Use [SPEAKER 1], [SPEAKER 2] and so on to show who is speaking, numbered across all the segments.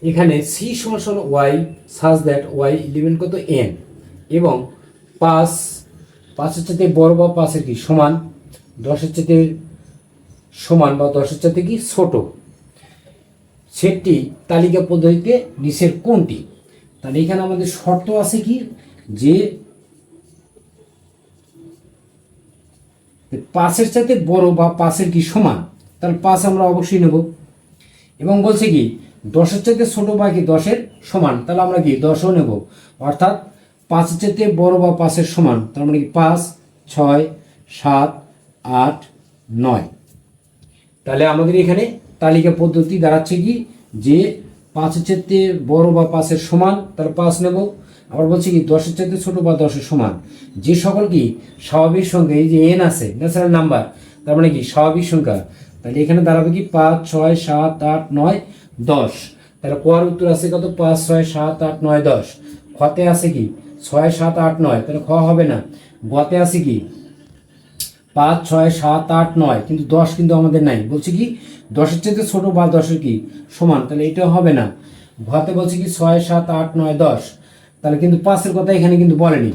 [SPEAKER 1] এখানে সি সমান ওয়াই সাজ দ্যাট ওয়াই ইলেভেন কত এন, এবং 5 চাইতে বড় বা 5 কি সমান, 10 চাইতে সমান বা 10 চাইতে কি ছোট সেটটি তালিকা পদ্ধতিতে নিচের কোনটি? তাহলে এখানে আমাদের শর্ত আছে কি যে 5 চাইতে বড় বা 5 কি সমান, তাহলে 5 আমরা অবশ্যই নেব। এবং বলছে কি 10 চাইতে ছোট বা কি 10 সমান, তাহলে আমরা কি 10ও নেব। অর্থাৎ 5 চাইতে বড় বা 5 সমান, তার মানে কি 5, 6, 7, 8, 9। তাহলে আমাদের এখানে তালিকা পদ্ধতি দাঁড়াচ্ছে কি যে 5 চাইতে বড় বা 5 সমান, তাহলে 5 নেব। আবার বলছি কি 10 চাইতে ছোট বা 10 সমান যে সকল কি স্বাভাবিক সংখ্যা, এই যে এন আছে ন্যাচারাল নাম্বার, তার মানে কি স্বাভাবিক সংখ্যা, তাহলে এখানে দাঁড়াবে কি 5, 6, 7, 8, 9, 10। তাহলে কোয়ার উত্তর আছে কত? 5, 6, 7, 8, 9, 10। খতে আছে কি 6, 7, 8, 9, তাহলে খ হবে না। গতে আছে কি 5, 6, 7, 8, 9, কিন্তু 10 কিন্তু আমাদের নাই। বলছে কি 10 চাইতে ছোট বা 10 কি সমান, তাহলে এটাও হবে না। ঘতে বলছে কি 6, 7, 8, 9, 10, তাহলে কিন্তু 5 কথা এখানে কিন্তু বলেনি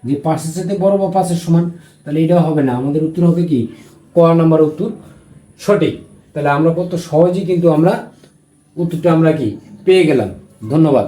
[SPEAKER 1] যে 5 চাইতে বড় বা 5 সমান, তাহলে এটাও হবে না। আমাদের উত্তর হবে কি ক নাম্বার উত্তর সঠিক। তাহলে আমরা কত সহজেই কিন্তু আমরা উত্তরটা আমরা কি পেয়ে গেলাম। ধন্যবাদ।